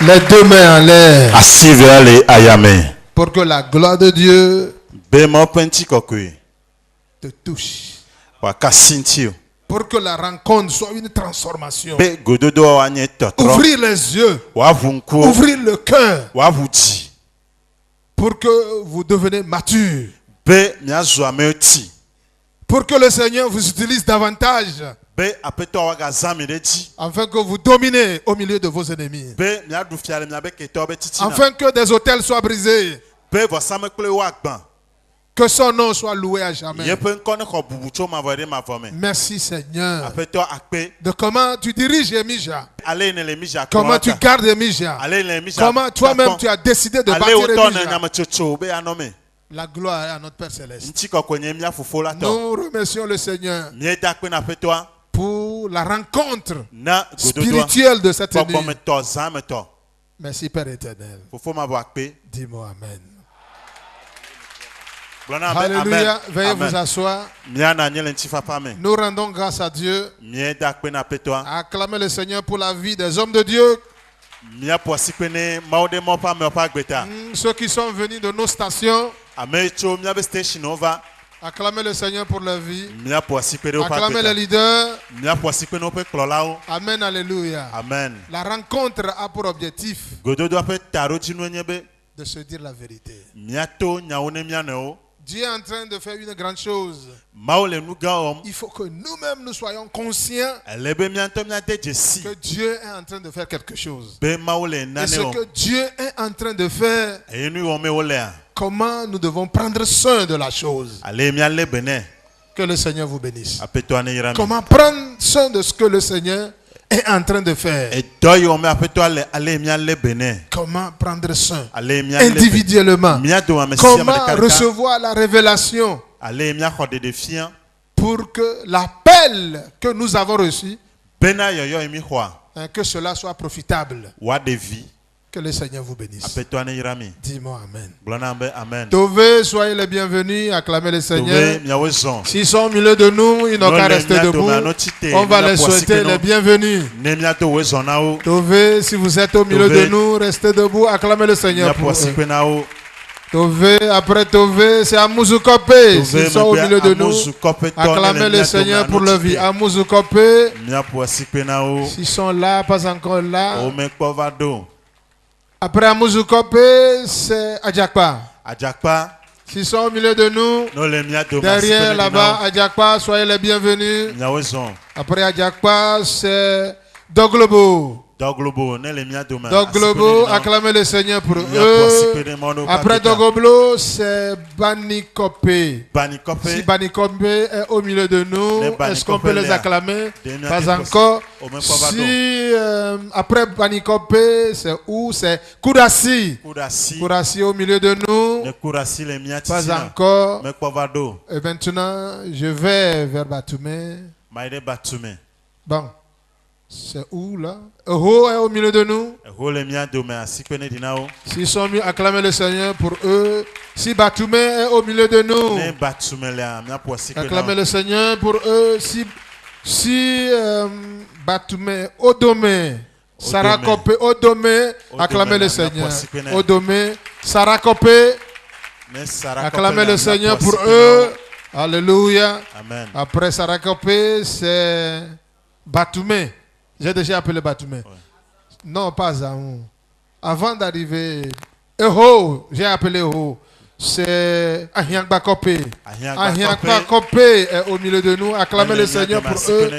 Les deux mains en l'air. Pour que la gloire de Dieu te touche. Pour que la rencontre soit une transformation. Ouvrir les yeux. Ouvrir le cœur. Pour que vous deveniez mature. Pour que le Seigneur vous utilise davantage. Afin que vous dominez au milieu de vos ennemis. Afin que des autels soient brisés. Que son nom soit loué à jamais. Merci Seigneur. De comment tu diriges Émija. Comment tu gardes Émija. Comment toi-même tu as décidé de bâtir Émija. La gloire est à notre Père Céleste. Nous remercions le Seigneur pour la rencontre spirituelle de cette année. Merci Père éternel. Dis-moi Amen. Alléluia. Veuillez vous asseoir. Nous rendons grâce à Dieu. Acclamez le Seigneur pour la vie des hommes de Dieu. Ceux qui sont venus de nos stations. Acclamez le Seigneur pour leur vie. Acclamez les leaders. Amen, alléluia. Amen. La rencontre a pour objectif de se dire la vérité. Dieu est en train de faire une grande chose. Il faut que nous-mêmes nous soyons conscients que Dieu est en train de faire quelque chose. Et ce que Dieu est en train de faire, comment nous devons prendre soin de la chose. Que le Seigneur vous bénisse. Comment prendre soin de ce que le Seigneur est en train de faire. Comment prendre soin individuellement. Comment recevoir la révélation pour que l'appel que nous avons reçu, que cela soit profitable. Que le Seigneur vous bénisse. Dis-moi Amen. Tové, soyez les bienvenus. Acclamez le Seigneur. S'ils sont au milieu de nous, ils n'ont qu'à rester debout. On va les souhaiter les bienvenus. Tové, si vous êtes au milieu de nous, restez debout. Acclamez le Seigneur pour eux. Tové, après Tové, c'est Amouzoukopé. S'ils sont au milieu de nous, acclamez le Seigneur pour leur vie. Amouzoukopé. S'ils sont là, pas encore là. Après Amouzoukopé, c'est Adjakpa. S'ils sont au milieu de nous, derrière là-bas, Adjakpa, soyez les bienvenus. Après Adjakpa, c'est Doglobo. Doglobo, acclamez le Seigneur pour eux. Après Doglobo, c'est Banikopé. Si Banikopé est au milieu de nous, est-ce qu'on peut les acclamer? Pas encore. Si après Banikopé, c'est où? C'est Kourassi. Kourassi au milieu de nous. Pas encore. Et maintenant, je vais vers Batoumé. Bon. C'est où là? Eho est au milieu de nous. S'ils sont mis, acclamez le Seigneur pour eux. Si Batoumé est au milieu de nous, acclamez le Seigneur pour eux. Si Batoumé, Odomé, Sarakopé, Odomé, acclamez le Seigneur. Odomé, Sarakopé, acclamez le Seigneur pour eux. Alléluia. Amen. Après Sarakopé, c'est Batoumé. J'ai déjà appelé Batoumé. Ouais. Non, pas Zaou. Avant d'arriver, Eho, j'ai appelé Eho. C'est Ahiangba Kopé. Ahiangba Kopé est au milieu de nous. Acclamez le Seigneur pour eux.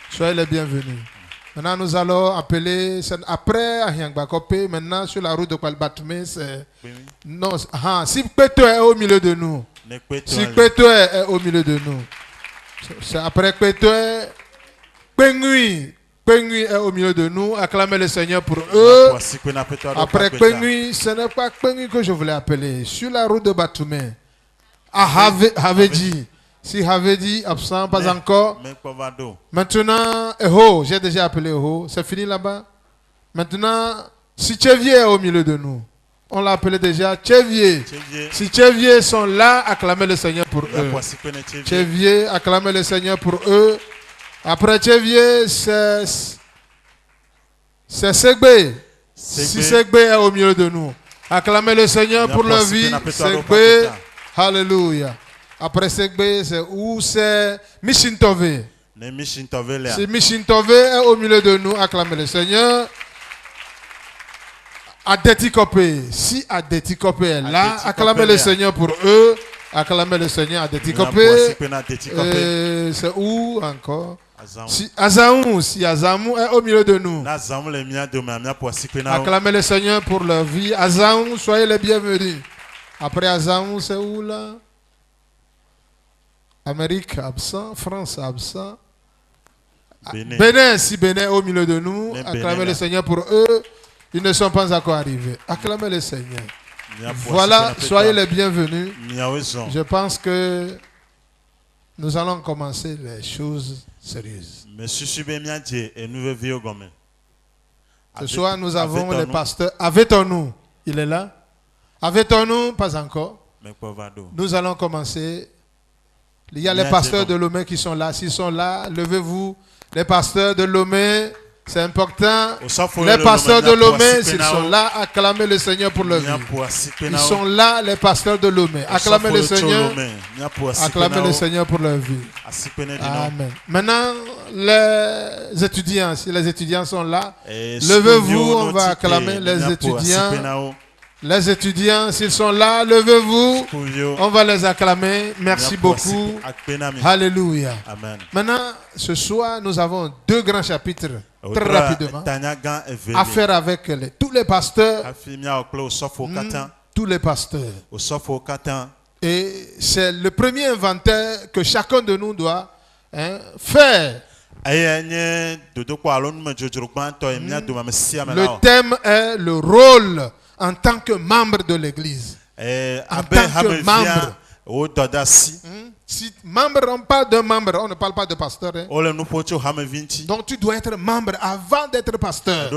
Soyez les bienvenus. Maintenant, nous allons appeler, après Ahiangba Kopé, maintenant sur la route de Batoumé, c'est... Non, si Kpeto est au milieu de nous. Si Kpeto est au milieu de nous. C'est après Kpeto est... Pengui est au milieu de nous. Acclamez le Seigneur pour eux. Après Pengui, ce n'est pas Pengui que je voulais appeler. Sur la route de Batoumé. À Havedi. Si Havedi, absent, pas encore. Maintenant, Eho, j'ai déjà appelé Eho. C'est fini là-bas. Maintenant, si Tchevier est au milieu de nous. On l'a appelé déjà Tchevier. Si Tchevier sont là, acclamez le Seigneur pour eux. Tchevier, acclamez le Seigneur pour eux. Après Tchevier, c'est Segbe. Si Segbe est au milieu de nous, acclamez le Seigneur pour leur vie. Segbe, alléluia. Après Segbe, c'est où? C'est Mishintove. Si Mishintove est au milieu de nous, acclamez le Seigneur. Adetikope, si Adetikope est là, acclamez le Seigneur pour eux. Acclamez le Seigneur. Adetikope. C'est où encore? Si Azaou, si Azamou est au milieu de nous, acclamez le Seigneur pour leur vie. Azaou, soyez les bienvenus. Après Azaou, c'est où là? Amérique absent, France absent. Bénin, si Bénin est au milieu de nous, acclamez le Seigneur pour eux. Ils ne sont pas encore arrivés. Acclamez le Seigneur. Voilà, soyez les bienvenus. Je pense que nous allons commencer les choses sérieuses. Ce soir, nous avons les pasteurs. Avêtons-nous, il est là. Avêtons-nous, pas encore. Nous allons commencer. Il y a les pasteurs de Lomé qui sont là. S'ils sont là, levez-vous. Les pasteurs de Lomé, c'est important. Les pasteurs de Lomé, s'ils sont là, acclamez le Seigneur pour leur vie. Ils sont là, les pasteurs de Lomé. Acclamez le Seigneur. Acclamez le Seigneur pour leur vie. Amen. Maintenant, les étudiants, si les étudiants sont là, levez-vous, on va acclamer les étudiants. Les étudiants, s'ils sont là, levez-vous. On va les acclamer. Merci beaucoup. Alléluia. Amen. Maintenant, ce soir, nous avons deux grands chapitres, très rapidement, à faire avec tous les pasteurs. Tous les pasteurs. Et c'est le premier inventaire que chacun de nous doit faire. Le thème est le rôle en tant que membre de l'église. En tant que membre. Si membre, on parle d'un membre, on ne parle pas de pasteur. Donc tu dois être membre avant d'être pasteur.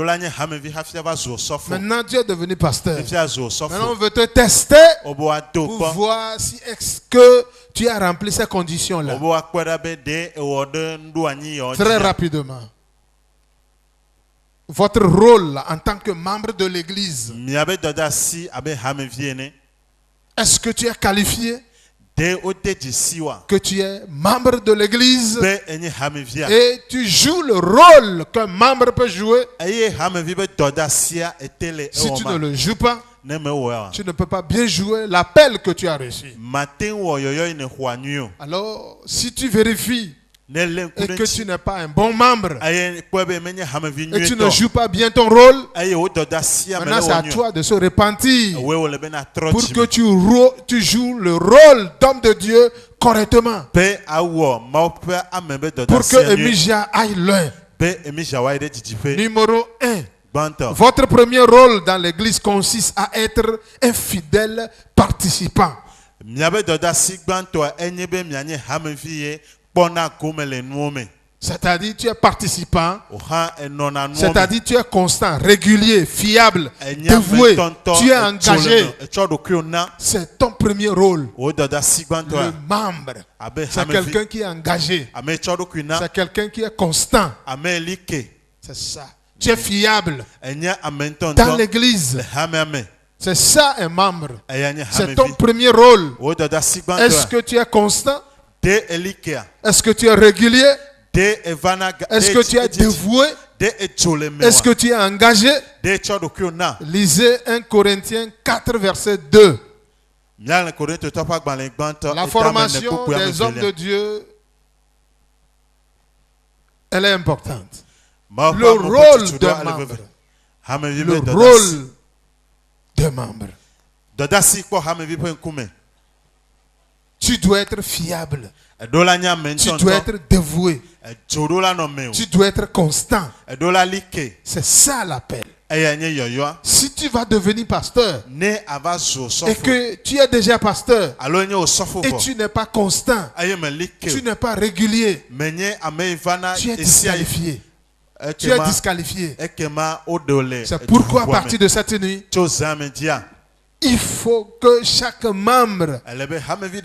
Maintenant tu es devenu pasteur. Maintenant on veut te tester pour voir si est-ce que tu as rempli ces conditions-là. Très rapidement. Votre rôle en tant que membre de l'église. Est-ce que tu es qualifié? Que tu es membre de l'église et tu joues le rôle qu'un membre peut jouer. Si tu ne le joues pas, tu ne peux pas bien jouer l'appel que tu as reçu. Alors, si tu vérifies et que tu n'es pas un bon membre et tu ne joues pas bien ton rôle, maintenant c'est à toi de se repentir pour que tu joues le rôle d'homme de Dieu correctement, pour que Emija aille loin. Numéro 1. Votre premier rôle dans l'église consiste à être un fidèle participant. C'est-à-dire tu es participant, c'est-à-dire tu es constant, régulier, fiable, dévoué, tu es engagé. C'est ton premier rôle. Le membre, c'est quelqu'un qui est engagé, c'est quelqu'un qui est constant. C'est ça. Tu es fiable dans l'église. C'est ça un membre. C'est ton premier rôle. Est-ce que tu es constant? Est-ce que tu es régulier? Est-ce que tu es dévoué? Est-ce que tu es engagé? Lisez 1 Corinthiens 4 verset 2. La formation des hommes de Dieu, elle est importante. Le rôle d'un membre. Le rôle d'un membre. Tu dois être fiable. Tu dois être dévoué. Tu dois être constant. C'est ça l'appel. Si tu vas devenir pasteur et que tu es déjà pasteur et tu n'es pas constant, tu n'es pas régulier, tu es disqualifié. Tu es disqualifié. C'est pourquoi à partir de cette nuit, il faut que chaque membre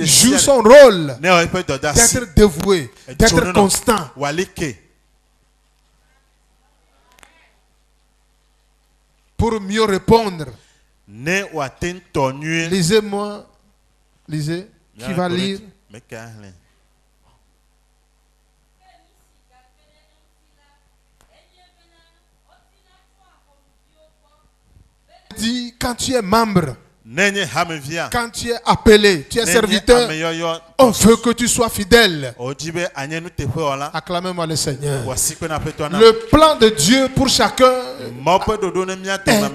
joue son rôle d'être dévoué, d'être constant. pour mieux répondre. Lisez-moi. Lisez. Qui va lire? Dit, quand tu es membre, quand tu es appelé, tu es serviteur, on veut que tu sois fidèle. Acclamez-moi le Seigneur. Le plan de Dieu pour chacun est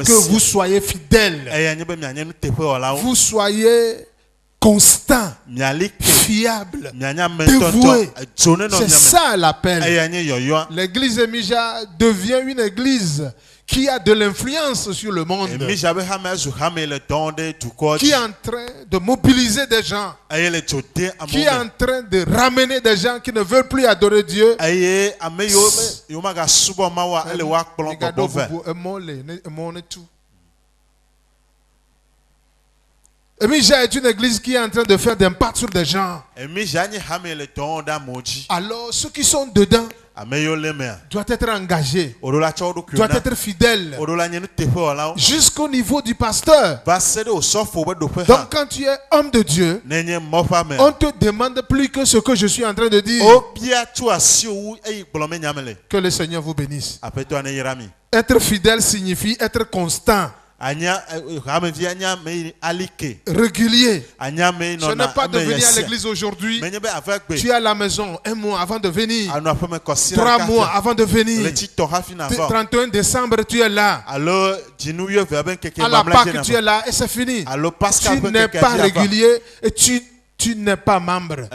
que vous soyez fidèle. Vous soyez constant, fiable, dévoué. C'est ça l'appel. L'église Emija devient une église qui a de l'influence sur le monde, qui est en train de mobiliser des gens, qui est en train de ramener des gens qui ne veulent plus adorer Dieu. Emija est une église qui est en train de faire d'impact sur des gens. Alors ceux qui sont dedans doivent être engagés, doivent être fidèles jusqu'au niveau du pasteur. Donc quand tu es homme de Dieu, on te demande plus que ce que je suis en train de dire. Que le Seigneur vous bénisse. Être fidèle signifie être constant, régulier. Ce n'est pas de venir à l'église aujourd'hui, tu es à la maison un mois avant de venir, 3 mois avant de venir, 31 décembre tu es là, à la Pâque tu es là et c'est fini. Tu n'es pas régulier et tu n'es pas membre.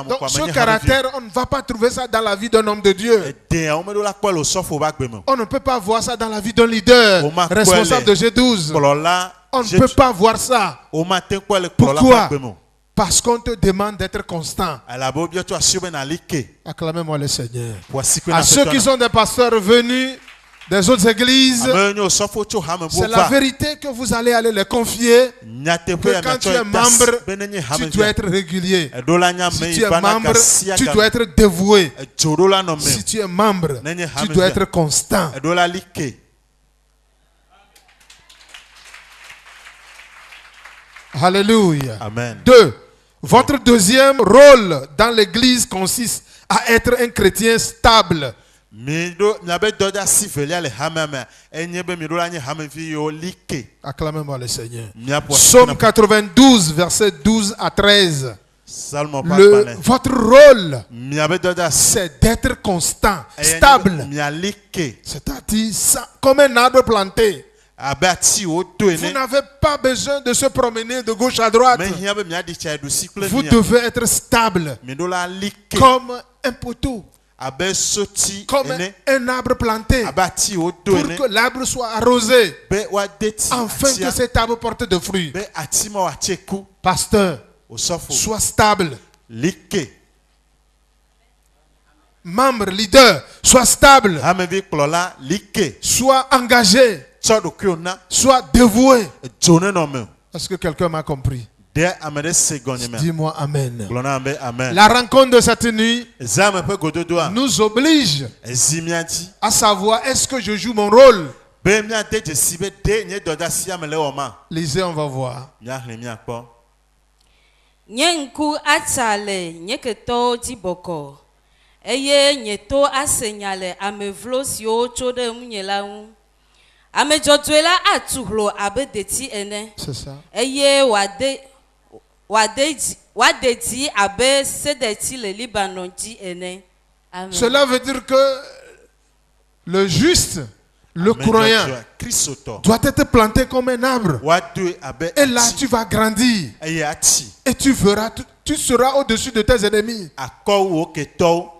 Donc ce caractère, on ne va pas trouver ça dans la vie d'un homme de Dieu. On ne peut pas voir ça dans la vie d'un leader responsable de G12. On ne peut pas voir ça. Pourquoi? Parce qu'on te demande d'être constant. Acclamez-moi le Seigneur. À ceux qui sont des pasteurs venus des autres églises, c'est la vérité que vous allez les confier. Que quand tu es membre, tu dois être régulier. Si tu es membre, tu dois être dévoué. Si tu es membre, tu dois être constant. Alléluia. Amen. 2. Votre deuxième rôle dans l'église consiste à être un chrétien stable. Acclamez-moi le Seigneur. Psaume 92, versets 12 à 13. Votre rôle, c'est d'être constant, stable. C'est-à-dire comme un arbre planté. Vous n'avez pas besoin de se promener de gauche à droite. Vous devez être stable, comme un poteau, comme un arbre planté, pour que l'arbre soit arrosé, afin que cet arbre porte de fruits. Pasteur, sois stable. Membre, leader, sois stable. Sois engagé. Sois dévoué. Est-ce que quelqu'un m'a compris? Dis-moi amen. La rencontre de cette nuit nous oblige à savoir, est-ce que je joue mon rôle? Lisez, on va voir. Nyenku atale nyeketo diboko eye nyeto asenyale amevlo sio chode munyela hu amejodwela atuhlo abedeti ene. C'est ça. Eye wadeti abe sedeti le Libanon di ene. Amen. Cela veut dire que le juste, le croyant, doit être planté comme un arbre. Et là, tu vas grandir. Et tu verras, tu seras au-dessus de tes ennemis.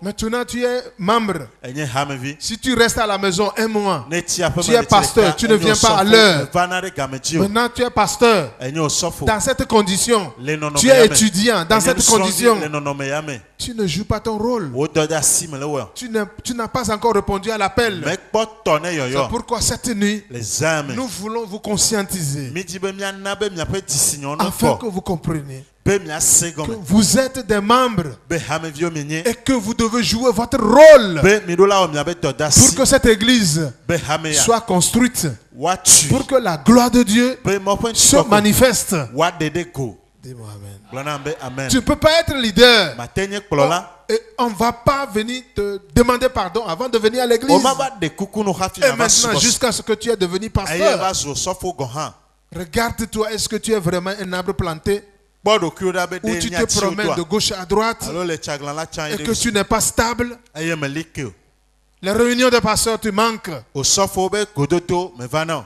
Maintenant, tu es membre. Si tu restes à la maison un mois, tu es pasteur, tu ne viens pas à l'heure. Maintenant, tu es pasteur. Dans cette condition, tu es étudiant. Dans cette condition, tu ne joues pas ton rôle. Tu n'as pas encore répondu à l'appel. C'est pourquoi cette nuit, nous voulons vous conscientiser afin que vous compreniez que vous êtes des membres et que vous devez jouer votre rôle pour que cette église soit construite, pour que la gloire de Dieu se manifeste. Dis-moi amen. Tu ne peux pas être leader et on ne va pas venir te demander pardon avant de venir à l'église. Et maintenant, jusqu'à ce que tu es devenu pasteur, regarde-toi, est-ce que tu es vraiment un arbre planté où tu te promènes de gauche à droite et que tu n'es pas stable? Les réunions de pasteurs, tu manques.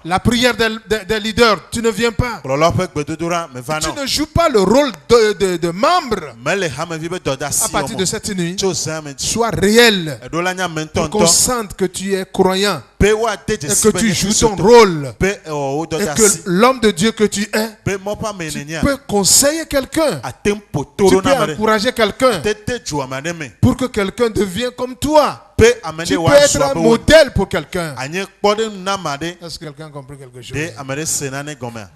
La prière des leaders, tu ne viens pas. Tu ne joues pas le rôle de membre. À partir de cette nuit, sois réel. Pour qu'on sente que tu es croyant. Et que tu joues ton rôle. Et que l'homme de Dieu que tu es, tu peux conseiller quelqu'un. Tu peux encourager quelqu'un. Pour que quelqu'un devienne comme toi. Tu peux être un modèle pour quelqu'un. Est-ce que quelqu'un a compris quelque chose?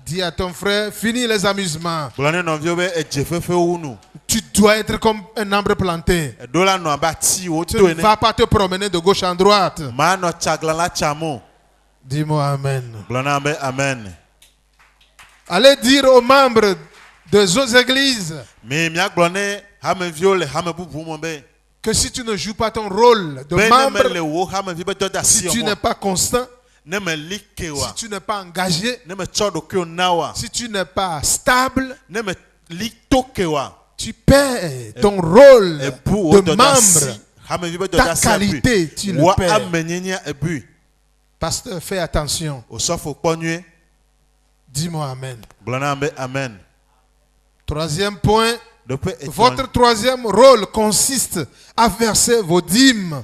Dis à ton frère, finis les amusements. Tu dois être comme un arbre planté. Tu ne vas pas te promener de gauche en droite. Dis-moi amen. Allez dire aux membres des autres églises que si tu ne joues pas ton rôle de membre, si tu n'es pas constant, si tu n'es pas engagé, si tu n'es pas stable, tu perds ton rôle de membre. Ta qualité, tu le perds. Pasteur, fais attention. Dis-moi amen. Troisième point. Votre troisième rôle consiste à verser vos dîmes.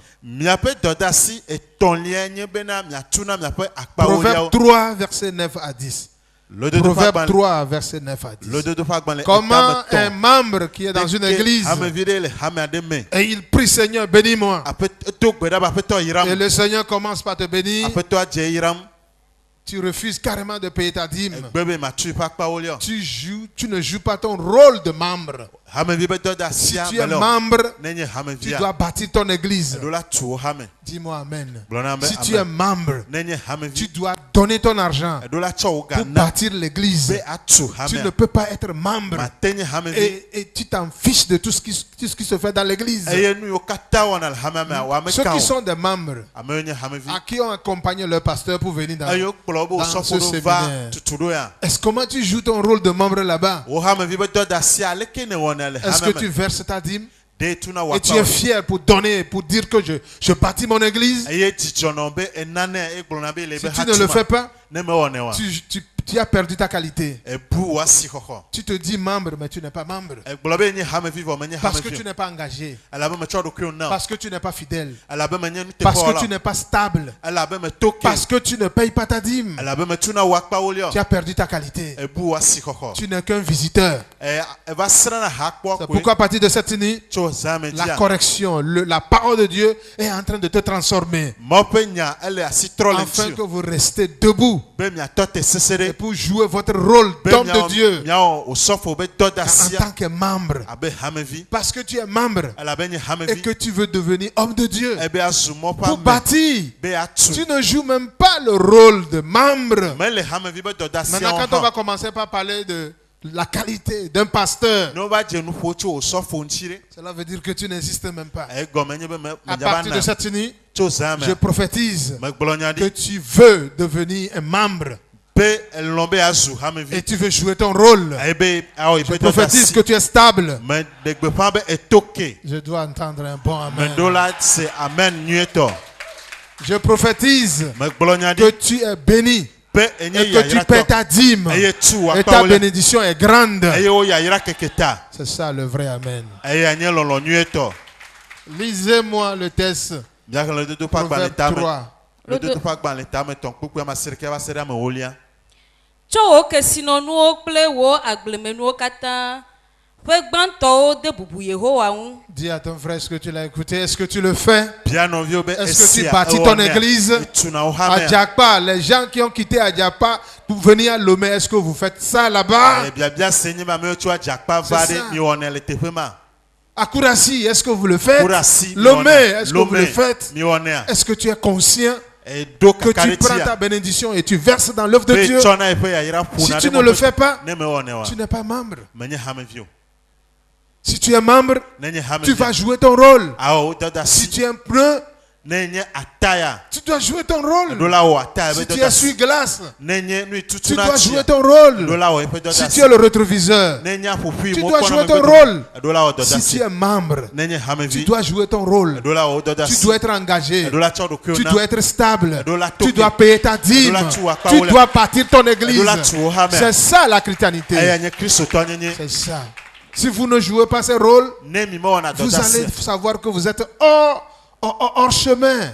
Proverbe 3, verset 9 à 10. Proverbe 3, verset 9 à 10. Comment un membre qui est dans une église et il prie, Seigneur, bénis-moi. Et le Seigneur commence par te bénir. Tu refuses carrément de payer ta dîme. Tu ne joues pas ton rôle de membre. Si tu es membre, tu dois bâtir ton église. Dis-moi amen. Si tu es membre, tu dois donner ton argent pour bâtir l'église. Tu ne peux pas être membre et tu t'en fiches de tout ce qui se fait dans l'église. Ceux qui sont des membres, à qui ont accompagné leur pasteur pour venir dans ce séminaire, comment tu joues ton rôle de membre là-bas? Est-ce que tu verses ta dîme? Et tu es fier pour donner, pour dire que je bâtis mon église? Si tu ne le fais pas, tu as perdu ta qualité. Tu te dis membre, mais tu n'es pas membre. Parce que tu n'es pas engagé. Parce que tu n'es pas fidèle. Parce que tu n'es pas stable. Parce que tu ne payes pas ta dîme. Tu as perdu ta qualité. Tu n'es qu'un visiteur. C'est pourquoi à partir de cette nuit, la correction, la parole de Dieu est en train de te transformer. Afin que vous restez debout. Et pour jouer votre rôle d'homme de Dieu en tant que membre. Parce que tu es membre et que tu veux devenir homme de Dieu. Pour bâtir, tu ne joues même pas le rôle de membre. Maintenant, quand on va commencer par parler de la qualité d'un pasteur, cela veut dire que tu n'existes même pas. À partir de cette nuit, je prophétise que tu veux devenir un membre. Et tu veux jouer ton rôle. Je prophétise que tu es stable. Je dois entendre un bon amen. Je prophétise que tu es béni. Et que tu paies ta dîme. Et ta bénédiction est grande. C'est ça le vrai amen. Lisez-moi le texte. Proverbe 3. Tso wo kesinonuwo kple wo agblemenuwo katã Dis à ton frère, est-ce que tu l'as écouté? Est-ce que tu le fais? Est-ce que tu bâtis ton église? À Djakpa, les gens qui ont quitté à Djakpa pour venir à Lomé, est-ce que vous faites ça là-bas? À Kourassi, est-ce que vous le faites? Lomé, est-ce que vous le faites? Est-ce que tu es conscient que tu prends ta bénédiction et tu verses dans l'œuvre de Dieu? Si tu ne le fais pas, tu n'es pas membre. Si tu es membre, tu vas jouer ton rôle. Si tu es un pneu, tu dois jouer ton rôle. Si tu es sur glace, tu dois jouer ton rôle. Si tu es le rétroviseur, tu dois jouer ton rôle. Si tu es membre, tu dois jouer ton rôle. Tu dois être engagé. Tu dois être stable. Tu dois payer ta dîme. Tu dois bâtir ton église. C'est ça la chrétienté. C'est ça. Si vous ne jouez pas ce rôle, vous allez savoir que vous êtes hors chemin.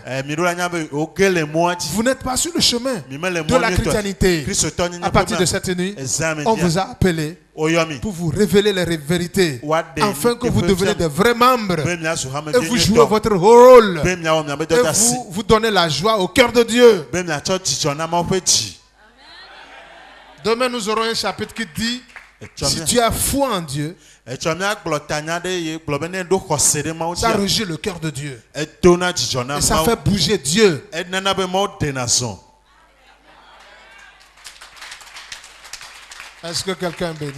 Vous n'êtes pas sur le chemin de la chrétienté. À partir de cette nuit, on vous a appelé pour vous révéler les vérités, afin que vous deveniez de vrais membres et vous jouez votre rôle et vous donnez la joie au cœur de Dieu. Demain, nous aurons un chapitre qui dit: si tu as foi en Dieu, ça régit le cœur de Dieu. Et ça fait bouger Dieu. Est-ce que quelqu'un bénit?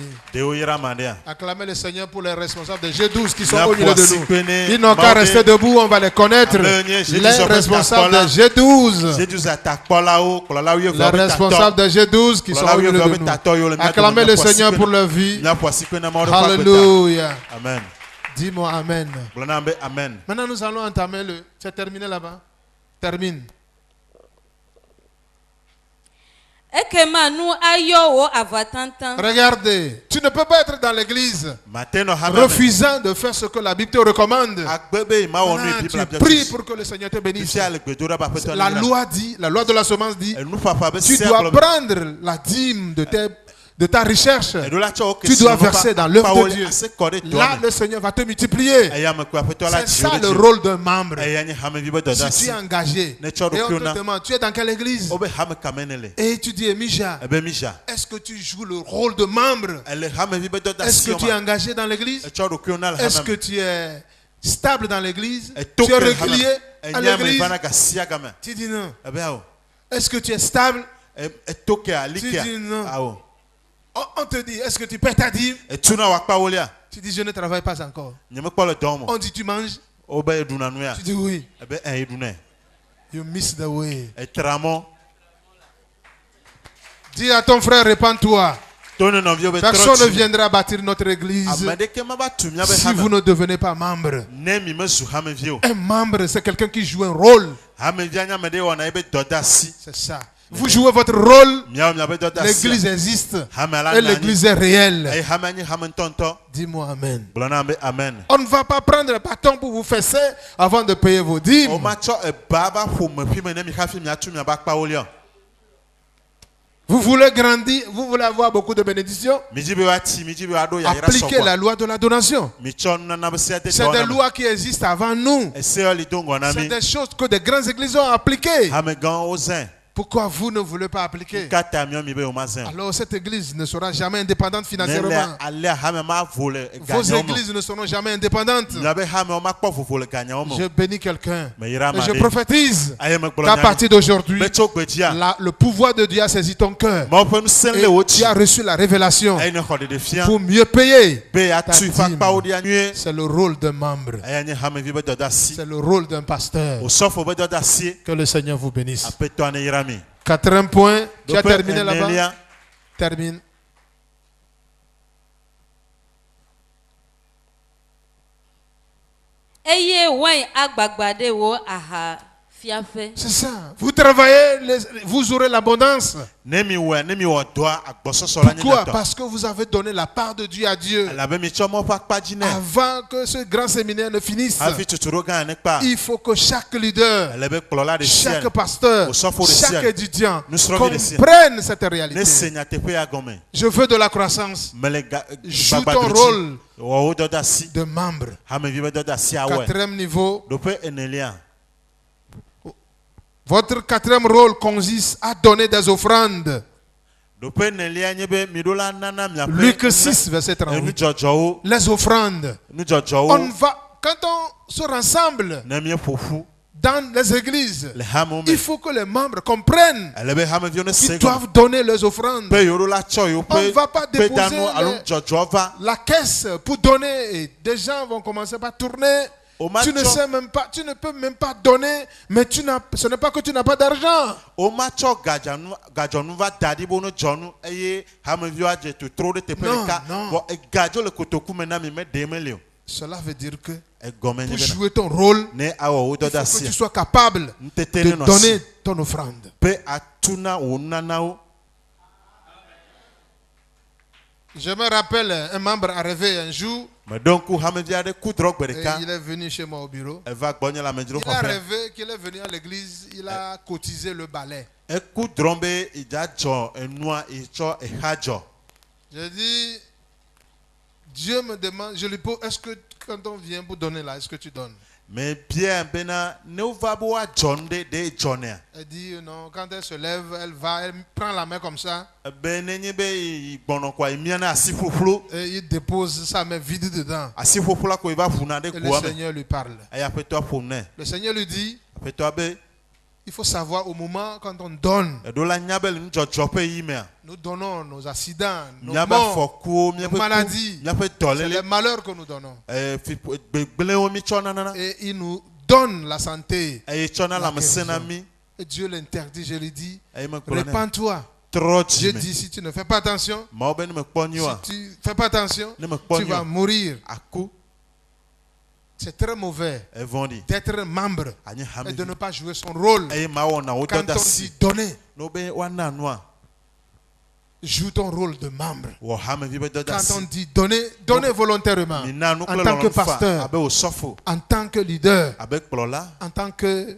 Acclamez le Seigneur pour les responsables de G12 qui sont au milieu de nous. Ils n'ont qu'à rester debout, on va les connaître. Les responsables de G12. Les responsables de G12 qui sont au milieu de nous. Acclamez le Seigneur pour leur vie. Alléluia. Amen. Dis-moi Amen. Amen. Maintenant nous allons entamer le... C'est terminé là-bas? Termine. Regardez, tu ne peux pas être dans l'église refusant de faire ce que la Bible te recommande. Tu pries pour que le Seigneur te bénisse. La loi dit, la loi de la semence dit, tu dois prendre la dîme de ta recherche. Tu dois verser dans l'œuvre de Dieu. Là, le Seigneur va te multiplier. C'est ça le rôle d'un membre. Si tu es engagé et on te demande, tu es dans quelle église? Et tu dis, Emija, est-ce que tu joues le rôle de membre? Est-ce que tu es engagé dans l'église? Est-ce que tu es stable dans l'église? Tu es régulier à l'église? Tu dis non. Est-ce que tu es stable? Tu dis non. On te dit, est-ce que tu paies ta dîme? Tu dis, je ne travaille pas encore. On dit, tu manges? Tu dis oui. You miss the way. Dis à ton frère, répands-toi. Personne ne viendra bâtir notre église si vous ne devenez pas membre. Un membre, c'est quelqu'un qui joue un rôle. C'est ça. Vous jouez votre rôle, l'église existe et l'église est réelle. Dis-moi Amen. On ne va pas prendre le bâton pour vous fesser avant de payer vos dîmes. Vous voulez grandir, vous voulez avoir beaucoup de bénédictions. Appliquez la loi de la donation. C'est des lois qui existent avant nous. C'est des choses que des grandes églises ont appliquées. Pourquoi vous ne voulez pas appliquer? Alors cette église ne sera jamais indépendante financièrement. Vos églises ne seront jamais indépendantes. Je bénis quelqu'un. Et je prophétise qu'à partir d'aujourd'hui, le pouvoir de Dieu a saisi ton cœur. Et tu as reçu la révélation pour mieux payer ta dîme. C'est le rôle d'un membre. C'est le rôle d'un pasteur. Que le Seigneur vous bénisse. 4e point, tu as terminé là-bas? Termine. C'est ça. Vous travaillez, vous aurez l'abondance. Pourquoi? Parce que vous avez donné la part de Dieu à Dieu. Avant que ce grand séminaire ne finisse, il faut que chaque leader, chaque pasteur, chaque étudiant comprenne cette réalité. Je veux de la croissance. Joue ton rôle de membre. Quatrième niveau. Votre quatrième rôle consiste à donner des offrandes. Luc 6, verset 38. Les offrandes. Quand on se rassemble dans les églises, il faut que les membres comprennent qu'ils doivent donner les offrandes. On ne va pas déposer la caisse pour donner. Et des gens vont commencer par tourner. Tu ne sais même pas, tu ne peux même pas donner, mais ce n'est pas que tu n'as pas d'argent. Cela veut dire que pour jouer ton rôle, il faut que tu sois capable de donner ton offrande. Je me rappelle, un membre a rêvé un jour. Et il est venu chez moi au bureau. Il a rêvé qu'il est venu à l'église, il a cotisé le balai. J'ai dit, Dieu me demande, je lui pose, est-ce que quand on vient pour donner là, est-ce que tu donnes? Elle dit non, quand elle se lève, elle prend la main comme ça. Et il dépose sa main vide dedans. Et le Seigneur lui parle. Le Seigneur lui dit, il faut savoir au moment quand on donne. Nous donnons nos accidents, nos morts, nos maladies. C'est les malheurs que nous donnons. Et il nous donne la santé. Et Dieu l'interdit. Je lui dis, répands-toi. Dieu dit, si tu ne fais pas attention, tu vas mourir. C'est très mauvais d'être membre et de ne pas jouer son rôle. Quand on dit donner, joue ton rôle de membre. Quand on dit donner, donnez volontairement. En tant que pasteur, en tant que leader, en tant que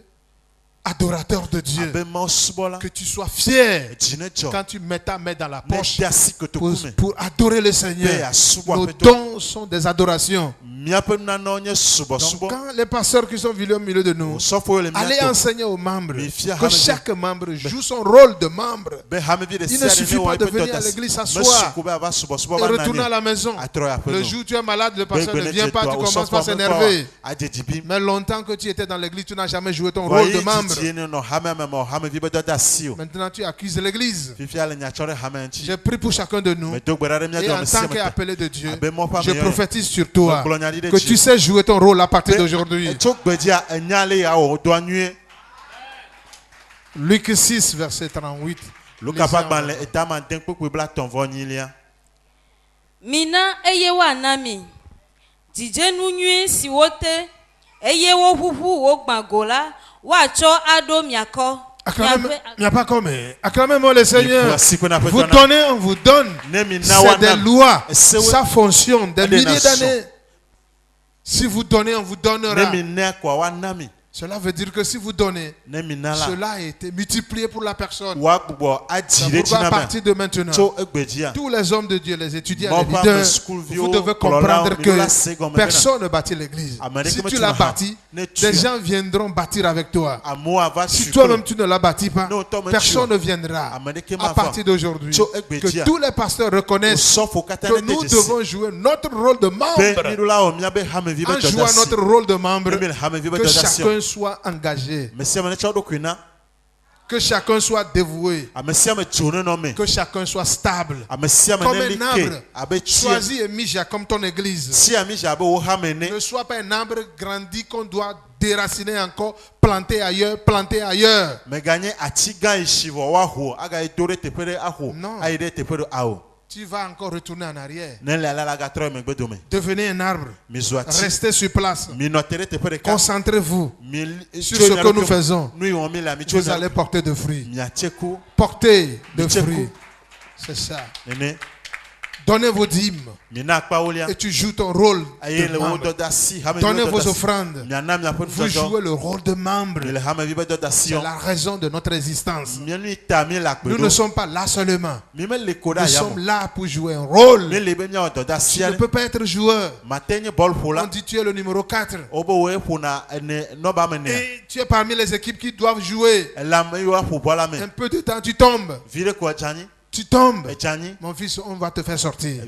adorateur de Dieu, que tu sois fier quand tu mets ta main dans la poche pour adorer le Seigneur. Nos dons sont des adorations. Donc quand les pasteurs qui sont venus au milieu de nous, allez enseigner aux membres que chaque membre joue son rôle de membre. Il ne suffit pas de venir à l'église s'asseoir et retourner à la maison. Le jour où tu es malade, le pasteur ne vient pas, tu commences par s'énerver. Mais longtemps que tu étais dans l'église, tu n'as jamais joué ton rôle de membre. Maintenant tu accuses l'église. Je prie pour chacun de nous. Et en tant qu'appelé de Dieu, je prophétise sur toi que tu sais jouer ton rôle à partir d'aujourd'hui. Luc 6, verset 38. Mina eyewa nami. Dije nunyu si wote eyewo huhu wo gbagola wa cho ado miako. Acclamez-moi le Seigneur. Vous donnez, on vous donne. C'est des lois. Ça fonctionne des milliers d'années. Si vous donnez, on vous donnera. Cela veut dire que si vous donnez, cela a été multiplié pour la personne. Pourquoi à partir de maintenant, tous les hommes de Dieu, les étudiants, les leaders, vous devez comprendre que personne ne bâtit l'église. Si tu l'as bâti, des gens viendront bâtir avec toi. Si toi-même tu ne la bâtis pas, personne ne viendra. À partir d'aujourd'hui, que tous les pasteurs reconnaissent que nous devons jouer notre rôle de membre. En jouant notre rôle de membre, que chacun soit engagé, que chacun soit dévoué, que chacun soit stable, comme un arbre choisi et mis comme ton église. Ne sois pas un arbre grandi qu'on doit déraciner encore, planter ailleurs. Non. tu vas encore retourner en arrière. Devenez un arbre. Restez sur place. Concentrez-vous sur ce que nous faisons. Vous allez porter de fruits. Portez de fruits. C'est ça. Donnez vos dîmes et tu joues ton rôle de membre. Donnez vos offrandes. Vous jouez le rôle de membre. C'est la raison de notre existence. Nous ne sommes pas là seulement. Nous sommes là pour jouer un rôle. Tu ne peux pas être joueur. On dit tu es le numéro 4. Et tu es parmi les équipes qui doivent jouer. Un peu de temps, tu tombes. Tu tombes. Mon fils, on va te faire sortir.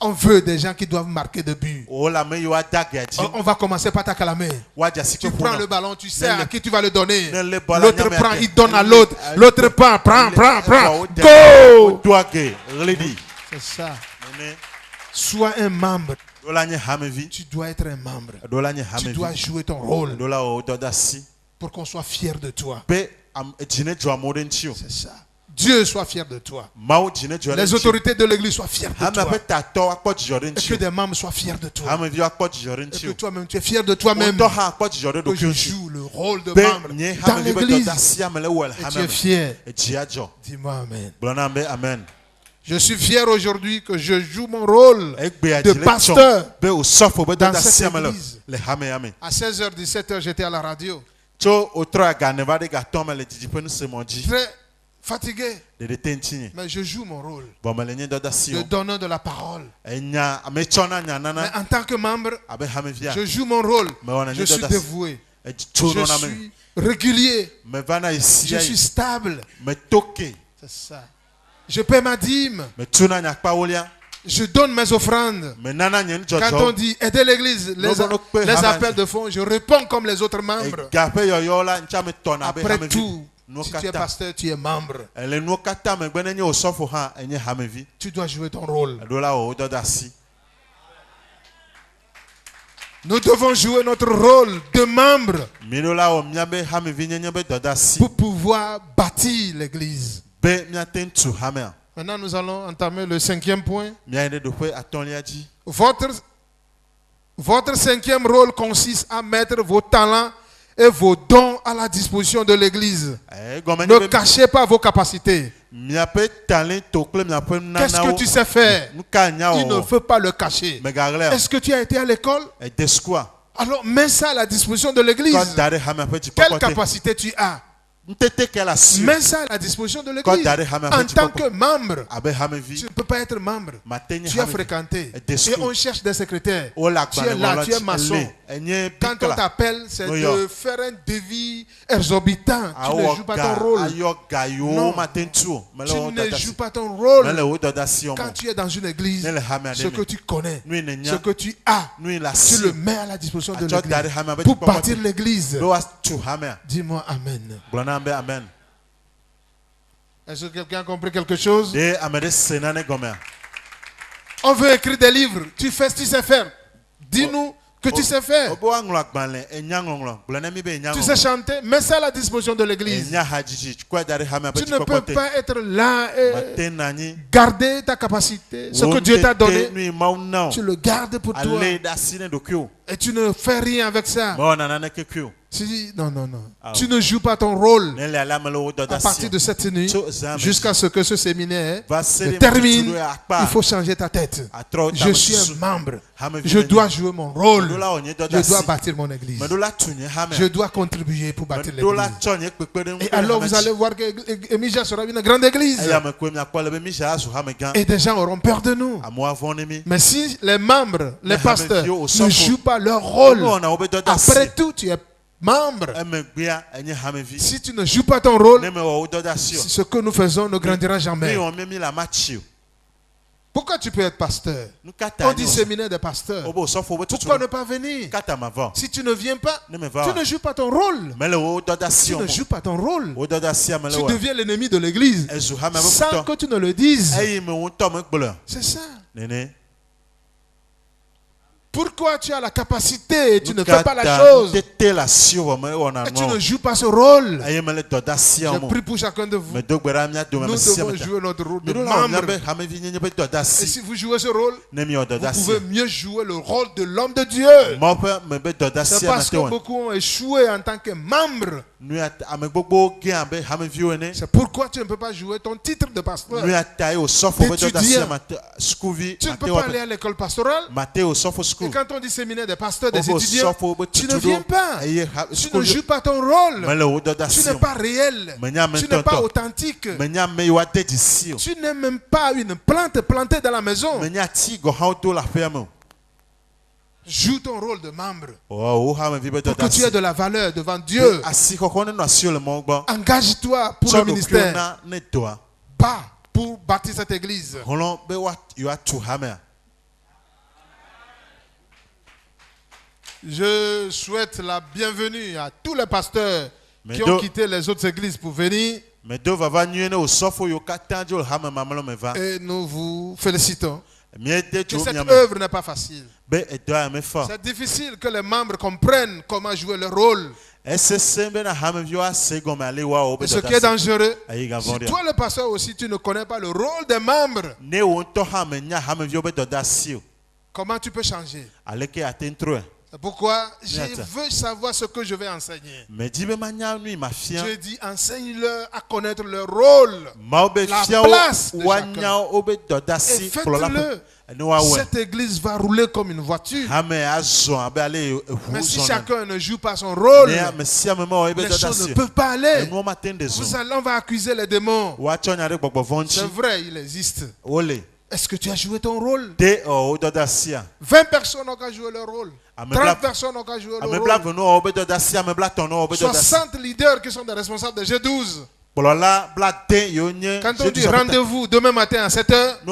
On veut des gens qui doivent marquer de but. On va commencer par t'acclamer. Tu prends le ballon, tu sais à qui tu vas le donner. L'autre prend, il donne à l'autre. L'autre prend. Go! C'est ça. Sois un membre. Tu dois être un membre. Tu dois jouer ton rôle pour qu'on soit fier de toi. C'est ça. Dieu soit fier de toi. Les autorités de l'église soient fiers de toi. Et que des membres soient fiers de toi. Et que toi-même tu es fier de toi-même. Que je joue le rôle de membre dans l'église. Et tu es fier. Dis-moi amen. Je suis fier aujourd'hui que je joue mon rôle de pasteur dans cette église. À 16h, 17h, j'étais à la radio. Très fatigué, mais je joue mon rôle de donneur de la parole. Mais en tant que membre, je joue mon rôle. Je suis dévoué. Je suis régulier. Je suis stable. C'est ça. Je paie ma dîme. Je donne mes offrandes. Quand on dit aider l'église, les appels de fonds, je réponds comme les autres membres. Après tout, si tu es pasteur, tu es membre. Tu dois jouer ton rôle. Nous devons jouer notre rôle de membre pour pouvoir bâtir l'église. Maintenant, nous allons entamer le 5e point. Votre 5e rôle consiste à mettre vos talents et vos dons à la disposition de l'église. Ne cachez pas vos capacités. Qu'est-ce que tu sais faire? Il ne faut pas le cacher. Est-ce que tu as été à l'école? Alors mets ça à la disposition de l'église. Quelle capacité tu as? Mets ça à la disposition de l'église. En tant que membre, tu ne peux pas être membre. Tu as fréquenté. Et on cherche des secrétaires. Tu es là, tu es maçon. Quand on t'appelle, c'est de faire un devis exorbitant. Tu ne joues pas ton rôle. Non. Tu ne joues pas ton rôle. Quand tu es dans une église, ce que tu connais, ce que tu as, tu le mets à la disposition de l'église pour bâtir l'église. Dis-moi amen. Amen. Est-ce que quelqu'un a compris quelque chose? On veut écrire des livres. Tu sais faire. Dis-nous que tu sais faire. Tu sais chanter. Mets ça à la disposition de l'église. Tu ne peux pas être là et garder ta capacité. Ce que Dieu t'a donné, tu le gardes pour toi. Et tu ne fais rien avec ça. Non. Tu ne joues pas ton rôle. À partir de cette nuit, jusqu'à ce que ce séminaire se termine, il faut changer ta tête. Je suis un membre. Je dois jouer mon rôle. Je dois bâtir mon église. Je dois contribuer pour bâtir l'église. Et alors vous allez voir que Emija sera une grande église. Et des gens auront peur de nous. Mais si les membres, les pasteurs ne jouent pas leur rôle, après tout, tu es membre. Si tu ne joues pas ton rôle, ce que nous faisons ne grandira jamais. Pourquoi tu peux être pasteur? On dit séminaire des pasteurs. Pourquoi ne pas venir? Si tu ne viens pas, tu ne joues pas ton rôle. Tu ne joues pas ton rôle. Tu deviens l'ennemi de l'église sans que tu ne le dises. C'est ça. Pourquoi tu as la capacité et tu ne fais pas la chose? Et tu ne joues pas ce rôle. Je prie pour chacun de vous. Nous devons jouer notre rôle de membre. Et si vous jouez ce rôle, vous pouvez mieux jouer le rôle de l'homme de Dieu. C'est parce que beaucoup ont échoué en tant que membre. C'est pourquoi tu ne peux pas jouer ton titre de pasteur. D'étudiant. Tu ne peux pas aller à l'école pastorale. Et quand on dit séminaire des pasteurs, des étudiants, tu ne viens pas. Tu ne joues pas ton rôle. Tu n'es pas réel. Tu n'es pas authentique. Tu n'es même pas une plante plantée dans la maison. Joue ton rôle de membre pour que tu aies de la valeur devant Dieu. Engage-toi pour le ministère. Pas pour bâtir cette église. Je souhaite la bienvenue à tous les pasteurs qui ont quitté les autres églises pour venir. Et nous vous félicitons. Que cette œuvre n'est pas facile. C'est difficile que les membres comprennent comment jouer leur rôle. Et ce qui est dangereux, si toi le pasteur aussi tu ne connais pas le rôle des membres, comment tu peux changer? C'est pourquoi je veux savoir ce que je vais enseigner. Je dis enseigne-leur à connaître leur rôle, la place de chacun. Et faites-le. Cette église va rouler comme une voiture. Mais si chacun ne joue pas son rôle, les choses ne peuvent pas aller. On va accuser les démons. C'est vrai, il existe. Est-ce que tu as joué ton rôle? 20 personnes ont qu'à jouer leur rôle. 30 personnes ont qu'à jouer leur rôle. 60 leaders qui sont des responsables de G12. Quand on dit rendez-vous demain matin à 7h,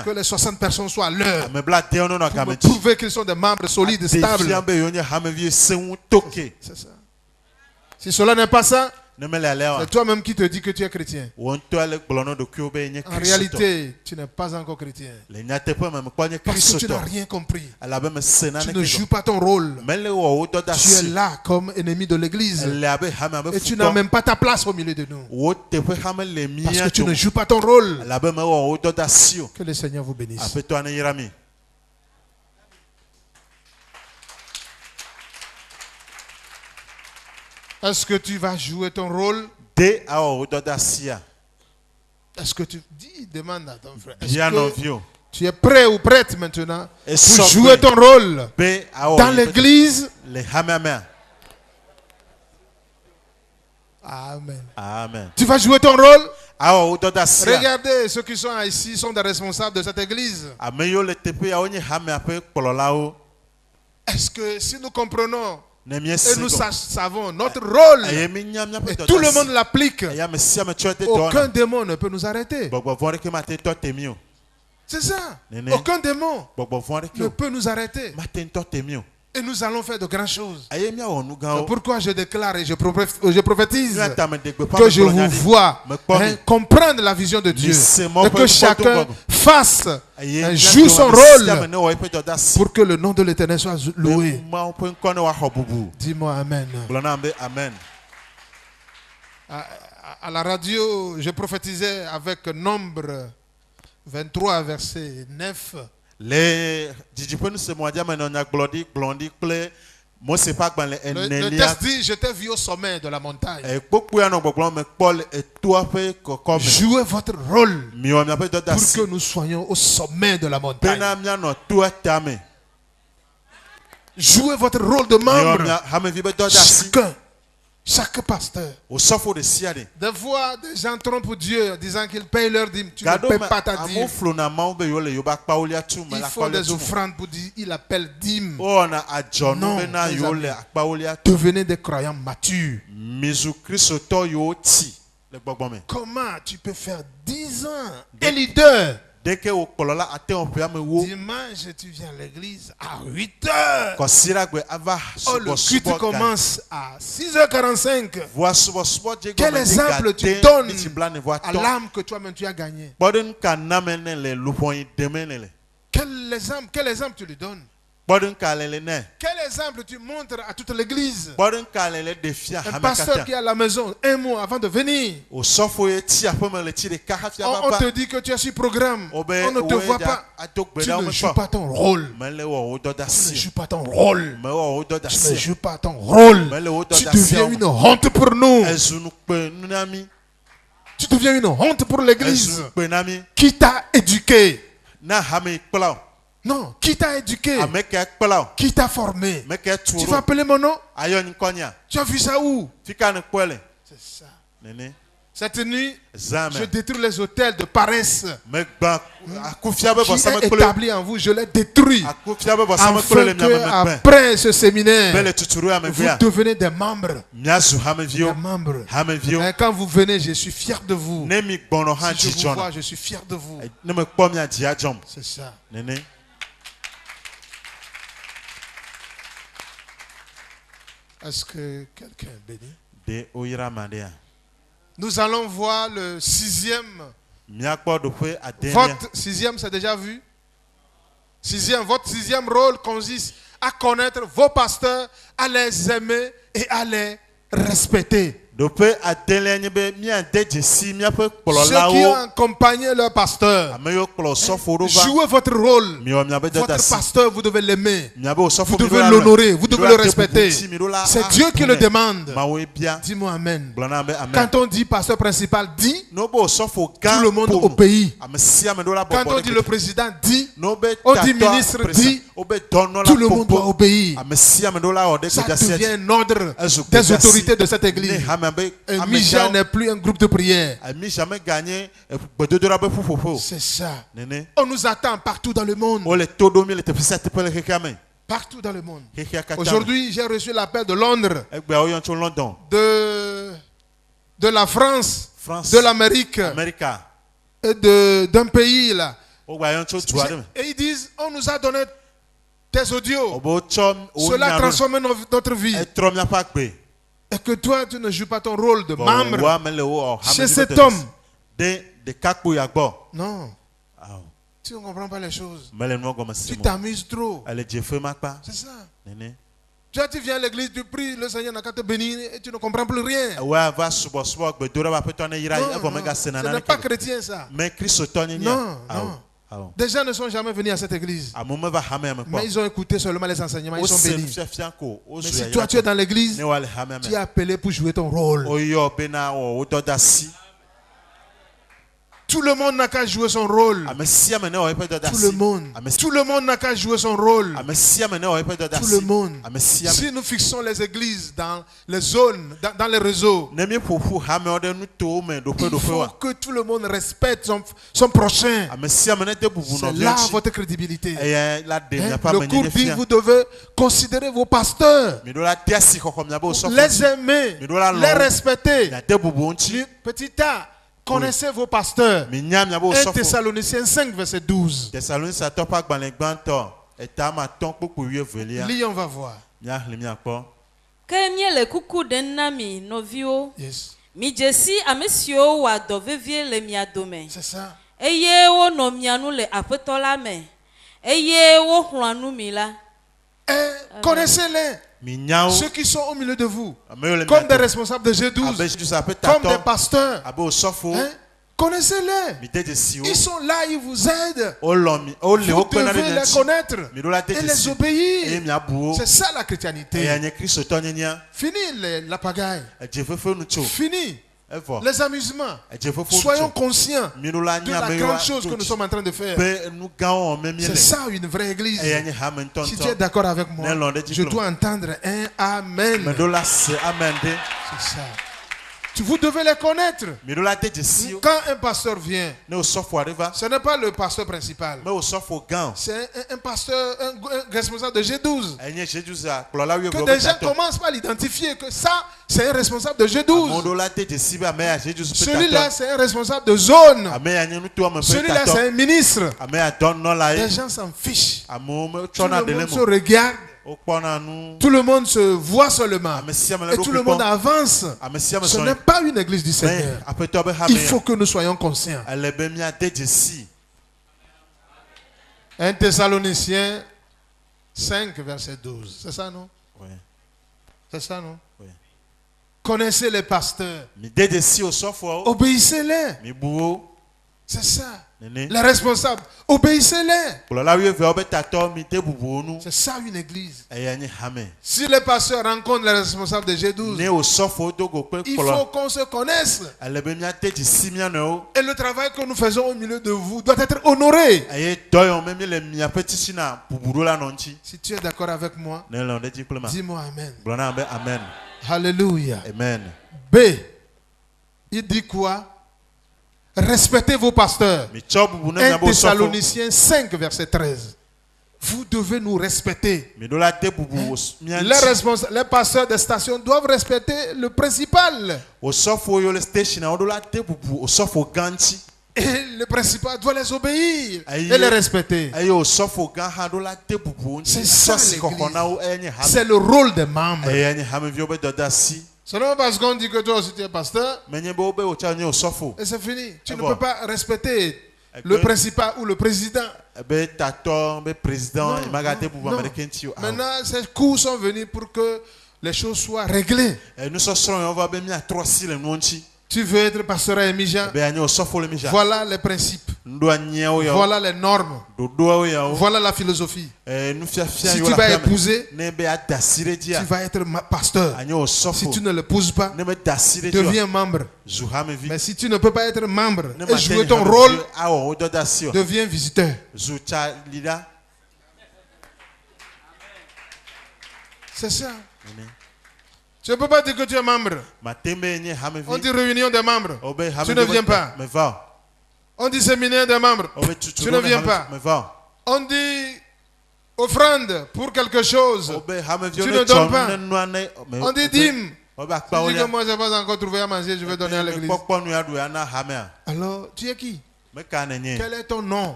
que les 60 personnes soient à l'heure pour me prouver qu'ils sont des membres solides, stables. C'est ça. Si cela n'est pas ça, c'est toi-même qui te dis que tu es chrétien. En réalité, tu n'es pas encore chrétien. Parce que tu n'as rien compris. Tu ne joues pas ton rôle. Tu es là comme ennemi de l'église. Et tu n'as même pas ta place au milieu de nous. Parce que tu ne joues pas ton rôle. Que le Seigneur vous bénisse. Est-ce que tu vas jouer ton rôle? Est-ce que tu demande à ton frère, est-ce que tu es prêt ou prête maintenant pour jouer ton rôle dans l'église? Amen. Amen. Tu vas jouer ton rôle? Regardez, ceux qui sont ici sont des responsables de cette église. Est-ce que si nous comprenons et nous savons notre rôle et tout le monde l'applique, aucun démon ne peut nous arrêter. C'est ça. Aucun démon ne peut nous arrêter. Et nous allons faire de grandes choses. C'est pourquoi je déclare et je prophétise que je vous vois comprendre la vision de Dieu. Et que chacun fasse, joue son rôle pour que le nom de l'Éternel soit loué. Dis-moi Amen. À la radio, je prophétisais avec Nombre 23, verset 9. Le texte dit, je t'ai vu au sommet de la montagne. Jouez votre rôle pour que nous soyons au sommet de la montagne. Jouez votre rôle de membre. Chaque pasteur. Des fois, des gens trompent Dieu disant qu'ils payent leur dîme. Tu ne payes pas ta dîme. Ils font des offrandes pour dire ils appellent dîme. Non, devenez des croyants matures. Comment tu peux faire 10 ans et leader? Dimanche, tu viens à l'église à 8h. Oh, le culte commence à 6h45. Quel exemple tu donnes à l'âme que toi-même tu as gagnée? Quel exemple tu lui donnes? Quel exemple tu montres à toute l'église? Un pasteur qui est à la maison un mois avant de venir. On te dit que tu es sur programme. On ne te voit pas. Tu ne joues pas ton rôle. Tu ne joues pas ton rôle. Tu ne joues pas ton rôle. Tu deviens une honte pour nous. Tu deviens une honte pour l'église. Qui t'a éduqué? Non, qui t'a éduqué? Qui t'a formé? Tu vas appeler mon nom? Tu as vu ça où? C'est ça. Cette nuit, je détruis les hôtels de paresse qui est établi en vous. Je les détruis. Afin que après ce séminaire, vous devenez des membres. Et quand vous venez, je suis fier de vous. Si je vous vois, je suis fier de vous. C'est ça. Est-ce que quelqu'un est béni? Nous allons voir le 6e. Votre 6e, c'est déjà vu? Votre 6e rôle consiste à connaître vos pasteurs, à les aimer et à les respecter. Ceux qui ont accompagné leur pasteur, jouez votre rôle. Votre pasteur, vous devez l'aimer. Vous devez l'honorer. Vous devez le respecter. C'est Dieu qui le demande. Dis-moi Amen. Quand on dit pasteur principal, dit, tout le monde obéit. Quand on dit le président, dit, on dit ministre, dit, tout le monde doit obéir. Ça devient un ordre des autorités de cette église. Un Mija n'est plus un groupe de prière. C'est ça. On nous attend partout dans le monde. Partout dans le monde. Aujourd'hui, j'ai reçu l'appel de Londres, de la France, de l'Amérique et d'un pays là. Et ils disent, on nous a donné tes audios. Cela transforme notre vie. Et que toi, tu ne joues pas ton rôle de membre chez cet homme. Non. Tu ne comprends pas les choses. Tu t'amuses trop. C'est ça. Tu viens à l'église, tu pries, le Seigneur n'a qu'à te bénir et tu ne comprends plus rien. Non, ce n'est pas chrétien ça. Non, non. Des gens ne sont jamais venus à cette église. Mais ils ont écouté seulement les enseignements, ils sont bénis. Mais si toi tu es dans l'église, tu es appelé pour jouer ton rôle. Tout le monde n'a qu'à jouer son rôle. Tout le monde. Tout le monde n'a qu'à jouer son rôle. Tout le monde. Si nous fixons les églises dans les zones, dans les réseaux, il faut que tout le monde respecte son prochain. C'est là votre crédibilité. Le cours dit vous devez considérer vos pasteurs, les aimer, les respecter. Petit A. Connaissez vos pasteurs. 1 Thessaloniciens 5, verset 12. Lisons, on va voir. Yes. C'est ça. Connaissez-les. Ceux qui sont au milieu de vous, comme des responsables de G12, comme des pasteurs, connaissez-les. Ils sont là, ils vous aident. Vous devez les connaître et les obéir. C'est ça la chrétienté. Fini la pagaille. Fini les amusements. Soyons conscients de la grande chose que nous sommes en train de faire. C'est ça une vraie église. Si tu es d'accord avec moi, je dois entendre un Amen. C'est ça. Vous devez les connaître. Quand un pasteur vient, ce n'est pas le pasteur principal. C'est un pasteur, un responsable de G12. Que des gens commencent par l'identifier que ça, c'est un responsable de G12. Celui-là, c'est un responsable de zone. Celui-là, c'est un ministre. Les gens s'en fichent. Tout le monde se regarde. Tout le monde se voit seulement. Et tout le monde avance. Ce n'est pas une église du Seigneur. Il faut que nous soyons conscients. 1 Thessaloniciens 5, verset 12. C'est ça, non? Oui. C'est ça, non? Oui. Connaissez les pasteurs. Obéissez-les. C'est ça. Les responsables, obéissez-les. C'est ça une église. Si les pasteurs rencontrent les responsables de G12, il faut qu'on se connaisse. Et le travail que nous faisons au milieu de vous doit être honoré. Si tu es d'accord avec moi, dis-moi Amen. Amen. Alléluia. Amen. B. Il dit quoi? Respectez vos pasteurs. 1 Thessaloniciens 5, verset 13. Vous devez nous respecter. Les pasteurs des stations doivent respecter le principal. Et le principal doit les obéir et les respecter. C'est ça l'église. C'est le rôle des membres. Seulement parce qu'on dit que toi aussi tu es pasteur, et c'est fini. Tu ne peux pas respecter le principal ou le président. Non. Maintenant, ces cours sont venus pour que les choses soient réglées. Tu veux être pasteur à Emija? Voilà les principes. Voilà les normes. Voilà la philosophie. Si tu vas épouser, tu vas être pasteur. Si tu ne l'épouses pas, deviens membre. Mais si tu ne peux pas être membre et jouer ton rôle, deviens visiteur. C'est ça. Tu ne peux pas dire que tu es membre. On dit réunion des membres. Tu ne viens pas. On dit séminaire des membres. Tu ne viens pas. On dit offrande pour quelque chose. Tu ne donnes pas. On dit dîme. Tu dis que moi je n'ai pas encore trouvé à manger, je vais donner à l'église. Alors, tu es qui? Quel est ton nom?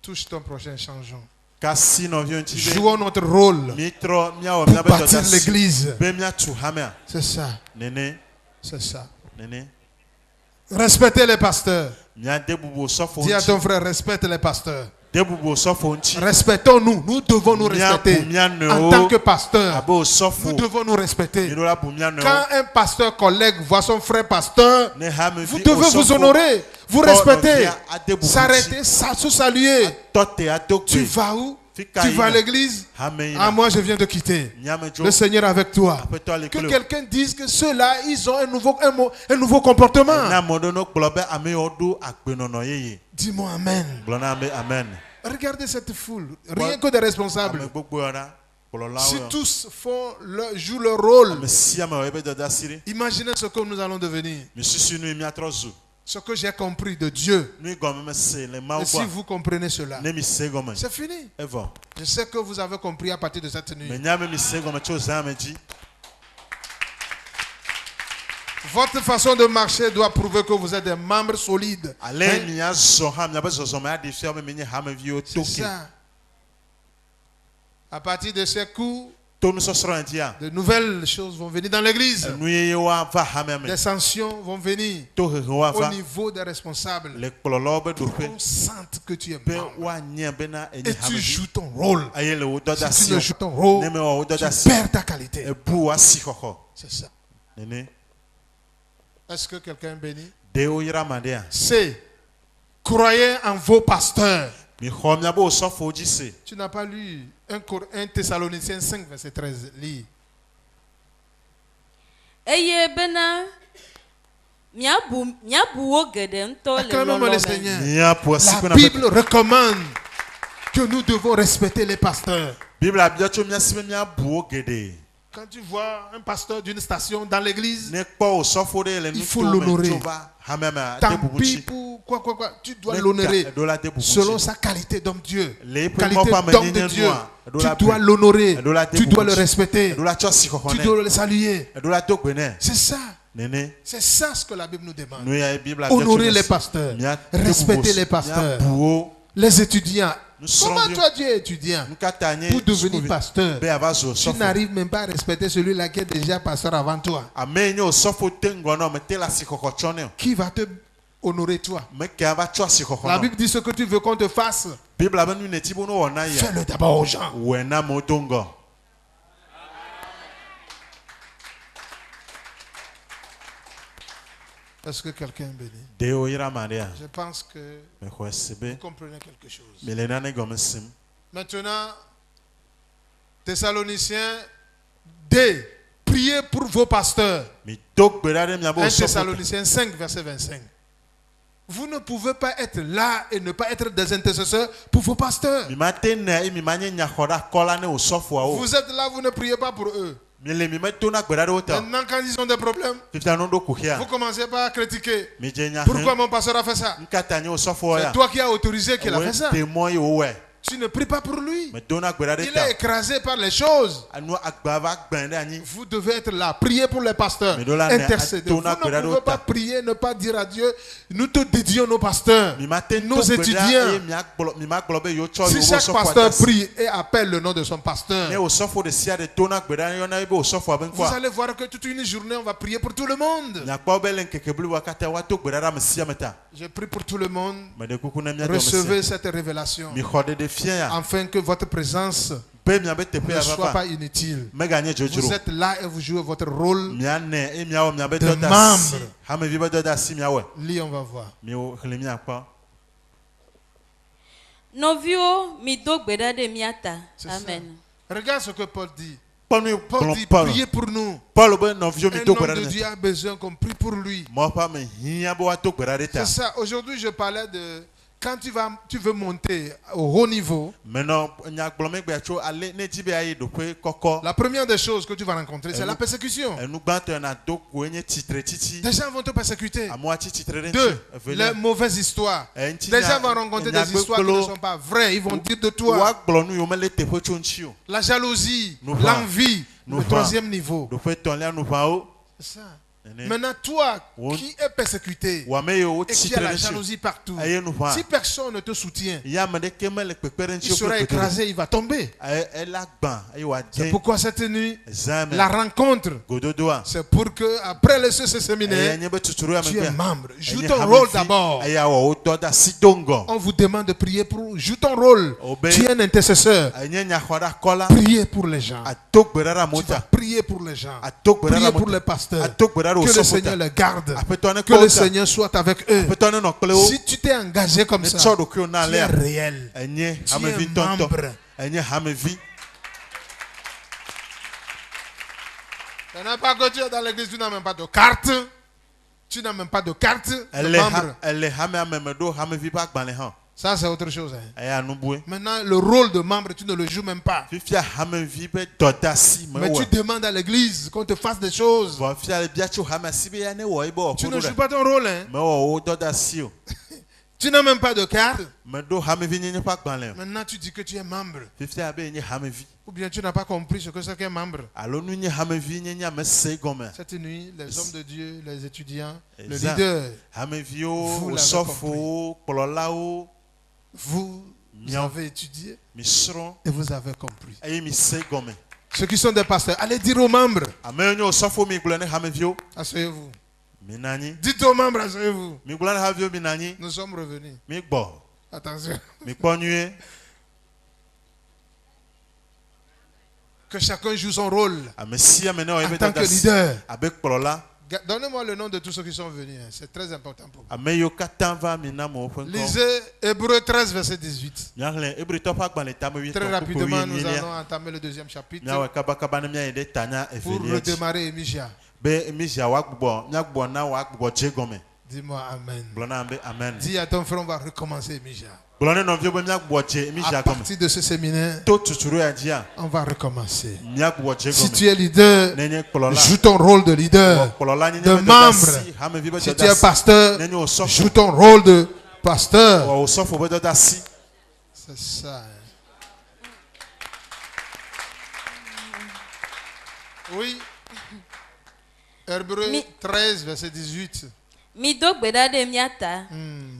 Touche ton prochain, changeons. Jouons notre rôle pour bâtir l'église. C'est ça. C'est ça. Respectez les pasteurs. Dis à ton frère, respecte les pasteurs. Respectons-nous. Nous devons nous respecter. En tant que pasteur, nous devons nous respecter. Quand un pasteur collègue voit son frère pasteur, vous devez vous honorer, vous respecter, s'arrêter, se saluer. Tu vas où? Tu vas à l'église? Ah, moi je viens de quitter. Le Seigneur est avec toi. Que quelqu'un dise que ceux-là, ils ont un nouveau comportement. Dis-moi Amen. Regardez cette foule. Rien que des responsables. Si tous jouent leur rôle, imaginez ce que nous allons devenir. Ce que j'ai compris de Dieu. Et si vous comprenez cela, c'est fini. Je sais que vous avez compris à partir de cette nuit. Votre façon de marcher doit prouver que vous êtes des membres solides. C'est ça. À partir de ces coups, de nouvelles choses vont venir dans l'église. Des sanctions vont venir au niveau des responsables. On sente que tu es membre. Et tu joues ton rôle. Si tu ne joues ton rôle, tu perds ta qualité. C'est ça. Est-ce que quelqu'un est béni? C. Croyez en vos pasteurs. Tu n'as pas lu 1 Thessaloniciens 5, verset 13. Lis. Acclamons le Seigneur. La Bible recommande que nous devons respecter les pasteurs. Quand tu vois un pasteur d'une station dans l'église, il faut l'honorer. Tant pis pour quoi, tu dois l'honorer selon sa qualité d'homme Dieu. Qualité d'homme de Dieu. Tu dois l'honorer, tu dois le respecter, tu dois le saluer. C'est ça. C'est ça ce que la Bible nous demande. Honorer les pasteurs, respecter les pasteurs, les étudiants. Comment toi tu es étudiant pour devenir pasteur? Tu n'arrives même pas à respecter celui-là qui est déjà pasteur avant toi. Qui va te honorer toi. La Bible dit ce que tu veux qu'on te fasse. Fais-le d'abord aux gens. Est-ce que quelqu'un est béni? Je pense que vous comprenez quelque chose. Maintenant, Thessaloniciens 2, priez pour vos pasteurs. 1 Thessaloniciens 5, verset 25. Vous ne pouvez pas être là et ne pas être des intercesseurs pour vos pasteurs. Vous êtes là, vous ne priez pas pour eux. Maintenant, quand ils ont des problèmes, vous commencez pas à critiquer. Pourquoi mon pasteur a fait ça? C'est toi qui as autorisé qu'il a fait ça. Tu ne pries pas pour lui. Il est écrasé par les choses. Vous devez être là. Priez pour les pasteurs. Intercédez. Vous ne pouvez pas prier, ne pas dire à Dieu, nous te dédions nos pasteurs, nos étudiants. Si chaque pasteur prie et appelle le nom de son pasteur, vous allez voir que toute une journée, on va prier pour tout le monde. Je prie pour tout le monde. Recevez cette révélation, afin que votre présence ne soit pas inutile. Vous êtes là et vous jouez votre rôle de membre. Lis, on va voir. Amen. Regarde ce que Paul dit. Paul dit, priez pour nous. Un homme de Dieu a besoin qu'on prie pour lui. C'est ça. Aujourd'hui, je parlais de... Quand tu veux monter au haut niveau, la première des choses que tu vas rencontrer, c'est la persécution. Des gens vont te persécuter. 2, les mauvaises histoires. Des gens vont rencontrer des histoires qui ne sont pas vraies. Ils vont dire de toi. La jalousie, l'envie, le 3e niveau. C'est ça. Maintenant, toi qui es persécuté et qui as la jalousie partout, si personne ne te soutient, il sera écrasé, il va tomber. C'est pourquoi cette nuit, la rencontre, c'est pour que après ce séminaire, tu es membre. Joue ton rôle d'abord. On vous demande de prier pour. Joue ton rôle. Tu es un intercesseur. Priez pour les gens. Tu vas prier pour les gens. Priez pour les pasteurs. Que le Seigneur les garde. Que le Seigneur soit avec eux. Si tu t'es engagé comme ça, tu es réel. Tu es membre. Ce n'est pas que tu es dans l'église, tu n'as même pas de carte. Tu n'as même pas de carte de membre. Ça, c'est autre chose. Maintenant, le rôle de membre, tu ne le joues même pas. Mais tu demandes à l'église qu'on te fasse des choses. Tu ne joues pas ton rôle. Tu n'as même pas de carte. Maintenant, tu dis que tu es membre. Ou bien tu n'as pas compris ce que c'est qu'un membre. Cette nuit, les hommes de Dieu, les étudiants, le leader, vous l'avez compris. Vous avez étudié et vous avez compris. Ceux qui sont des pasteurs, allez dire aux membres. Asseyez-vous. Dites aux membres, asseyez-vous. Nous sommes revenus. Attention. Que chacun joue son rôle en tant que leader. Donnez-moi le nom de tous ceux qui sont venus. C'est très important pour vous. Lisez Hébreux 13, verset 18. Très rapidement, nous allons entamer le 2e chapitre pour redémarrer Émija. Dis-moi Amen. Dis à ton frère, on va recommencer Émija. À partir de ce séminaire, on va recommencer. Si tu es leader, joue ton rôle de leader, de membre. Si tu es pasteur, joue ton rôle de pasteur. C'est ça. Oui. Hébreux 13, verset 18. Mido gbeda de miata.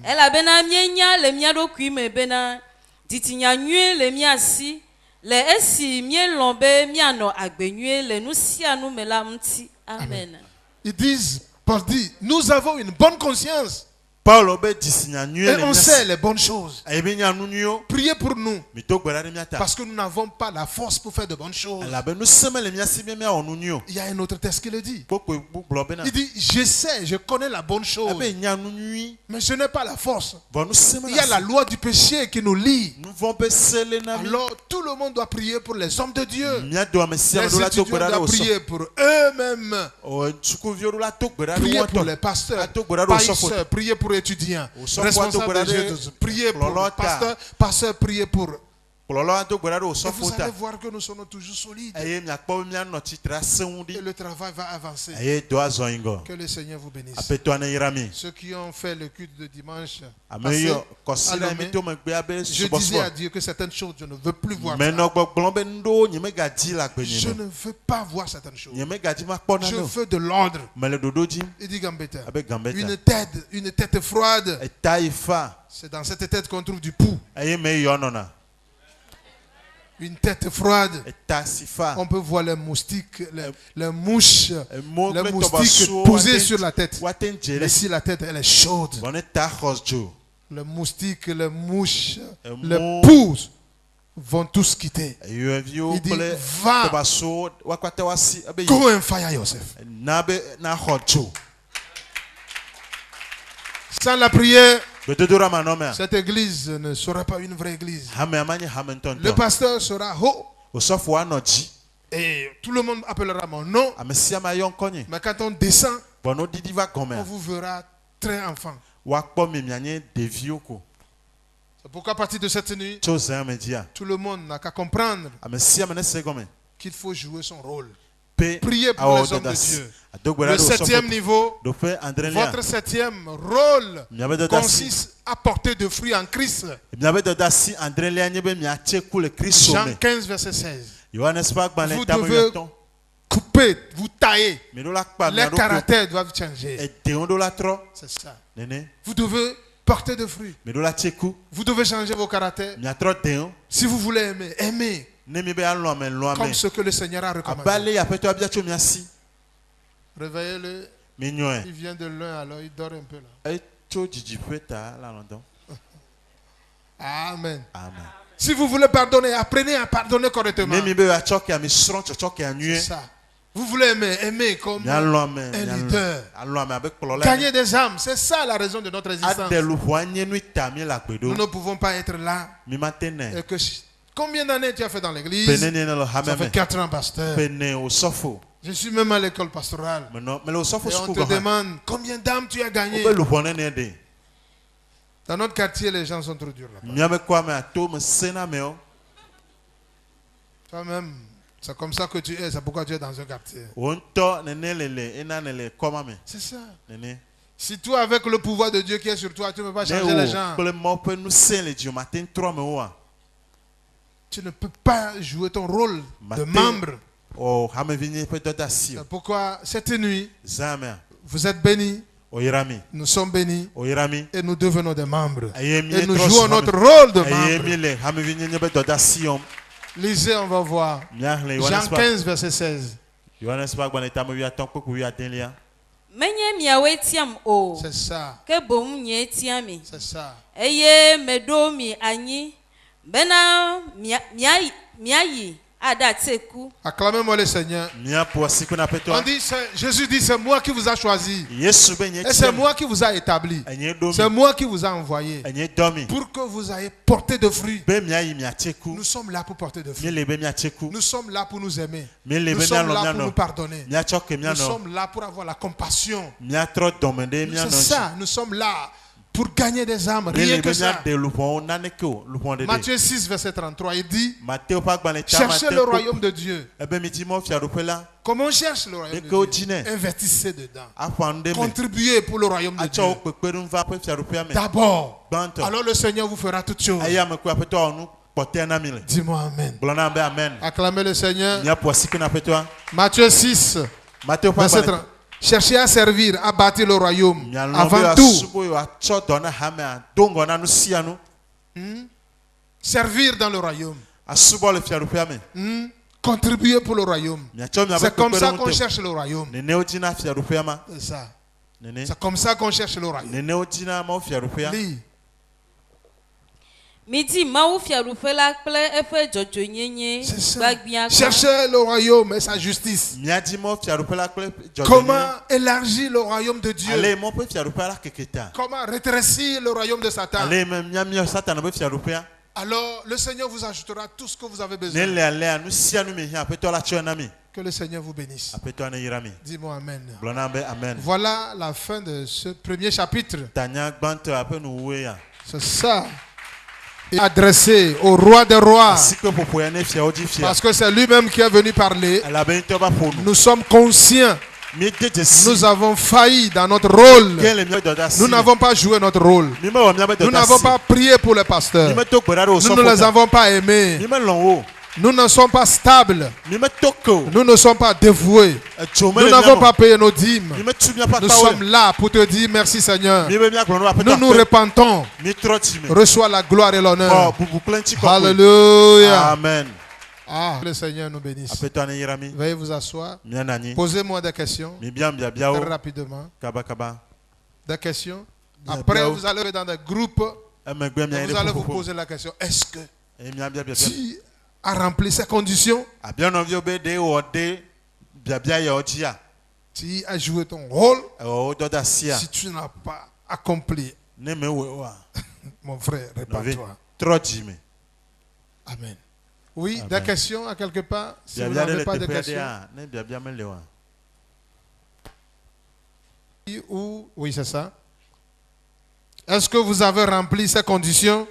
Ela bena mienya le miado kuime bena titinya nue le miasi le esi mie lombe miano agbenue le nusia nu melamti. Amen. Ils disent, Paul dit, nous avons une bonne conscience. Et on sait les bonnes choses. Priez pour nous. Parce que nous n'avons pas la force pour faire de bonnes choses. Il y a un autre texte qui le dit. Il dit, je sais, je connais la bonne chose. Mais je n'ai pas la force. Il y a la loi du péché qui nous lie. Alors tout le monde doit prier pour les hommes de Dieu. Les étudiants doivent prier pour eux-mêmes. Priez pour les pasteurs, pasteurs, priez pour les étudiants, responsables de Jésus, priez pour les pasteurs, pasteurs, priez pour. Et vous allez voir que nous sommes toujours solides. Et le travail va avancer. Que le Seigneur vous bénisse. Ceux qui ont fait le culte de dimanche passé, je disais à Dieu que certaines choses, je ne veux plus voir ça. Je ne veux pas voir certaines choses. Je veux de l'ordre. Il dit Gambetta, une tête froide. C'est dans cette tête qu'on trouve du pouls. Une tête froide. On peut voir les moustiques, les mouches, les moustiques posés sur la tête. Mais si la tête elle est chaude, les moustiques, les mouches, les pousses vont tous quitter. Il dit, va, go and fire yourself. Sans la prière, cette église ne sera pas une vraie église. Le pasteur sera haut. Et tout le monde appellera mon nom. Mais quand on descend, on vous verra très enfant. C'est pourquoi à partir de cette nuit, tout le monde n'a qu'à comprendre qu'il faut jouer son rôle. Priez pour les hommes de Dieu. Le 7e niveau, votre 7e rôle consiste à porter de fruits en Christ. Jean 15, verset 16. Vous devez couper, vous tailler. Les caractères doivent changer. C'est ça. Vous devez porter de fruits. Vous devez changer vos caractères. Si vous voulez aimer, aimez. Comme ce que le Seigneur a recommandé. Réveillez-le. Il vient de loin, alors il dort un peu là. Amen. Si vous voulez pardonner, apprenez à pardonner correctement. C'est ça. Vous voulez aimer, aimez comme un leader. Gagner des âmes, c'est ça la raison de notre existence. Nous ne pouvons pas être là. Et que combien d'années tu as fait dans l'église? Ça fait 4 ans, pasteur. Je suis même à l'école pastorale. Et on te demande combien d'âmes tu as gagné. Dans notre quartier, les gens sont trop durs là-bas. Toi-même, c'est comme ça que tu es. C'est pourquoi tu es dans un quartier. C'est ça. Si toi, avec le pouvoir de Dieu qui est sur toi, tu ne peux pas changer les gens. Tu ne peux pas jouer ton rôle de membre. C'est pourquoi cette nuit, vous êtes bénis. Nous sommes bénis. Et nous devenons des membres. Et nous jouons notre rôle de membre. Lisez, on va voir. Jean 15, verset 16. C'est ça. C'est ça. Acclamez-moi le Seigneur. On dit, Jésus dit, c'est moi qui vous a choisi. Et c'est moi qui vous a établi. C'est moi qui vous a envoyé. Pour que vous ayez porté de fruits. Nous sommes là pour porter de fruits. Nous sommes là pour nous aimer. Nous sommes là pour nous pardonner. Nous sommes là pour avoir la compassion. C'est ça, nous sommes là pour gagner des âmes, rien que ça. Matthieu 6, verset 33, il dit, cherchez le royaume de Dieu. Comment on cherche le royaume de Dieu? Investissez dedans. Contribuez pour le royaume de Dieu. D'abord, alors le Seigneur vous fera toutes choses. Dis-moi Amen. Acclamez le Seigneur. Matthieu 6, verset 30. Cherchez à servir, à bâtir le royaume. Avant tout. Servir dans le royaume. Contribuer pour le royaume. C'est comme ça qu'on cherche le royaume. C'est ça. C'est comme ça qu'on cherche le royaume. Lis. Midi maou fiaroupe la ple efe jojonyenye bagbia. Cherchez le royaume et sa justice. Comment élargir le royaume de Dieu? Comment rétrécir le royaume de Satan? Alors le Seigneur vous ajoutera tout ce que vous avez besoin. Que le Seigneur vous bénisse. Dis-moi amen. Voilà la fin de ce premier chapitre. C'est ça. Adressé au roi des rois. Parce que c'est lui-même qui est venu parler. Nous sommes conscients. Nous avons failli dans notre rôle. Nous n'avons pas joué notre rôle. Nous n'avons pas prié pour les pasteurs. Nous ne les avons pas aimés. Nous ne sommes pas stables. Nous ne sommes pas dévoués. Nous n'avons pas payé nos dîmes. Nous sommes là pour te dire merci Seigneur. Nous nous repentons. Reçois la gloire et l'honneur. Alléluia. Amen. Ah, le Seigneur nous bénisse. Veuillez vous asseoir. Posez-moi des questions. Très rapidement. Des questions. Après, vous allez aller dans des groupes. Vous allez vous poser la question. Est-ce que tu a rempli ces conditions? Tu as joué ton rôle. Si tu n'as pas accompli, mon frère, répands-toi. Amen. Oui, amen. Des questions à quelque part? Si vous n'avez pas de questions. Oui, c'est ça. Est-ce que vous avez rempli ces conditions?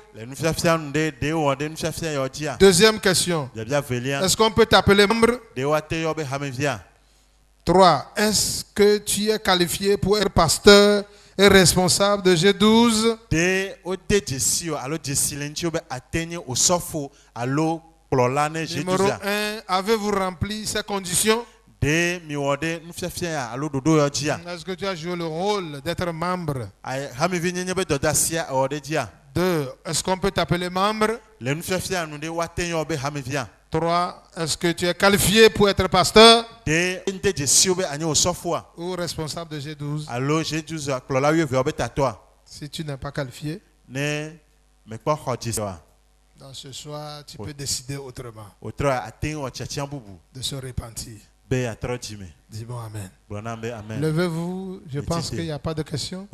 Deuxième question. Est-ce qu'on peut t'appeler membre? 3. Est-ce que tu es qualifié pour être pasteur et responsable de G12? Numéro 1. Avez-vous rempli ces conditions? Est-ce que tu as joué le rôle d'être membre? 2. Est-ce qu'on peut t'appeler membre? 3. Est-ce que tu es qualifié pour être pasteur ou responsable de G12? Si tu n'es pas qualifié, dans ce soir, tu peux décider autrement. De se repentir. Dis-moi amen. Levez-vous. Je pense qu'il n'y a pas de questions.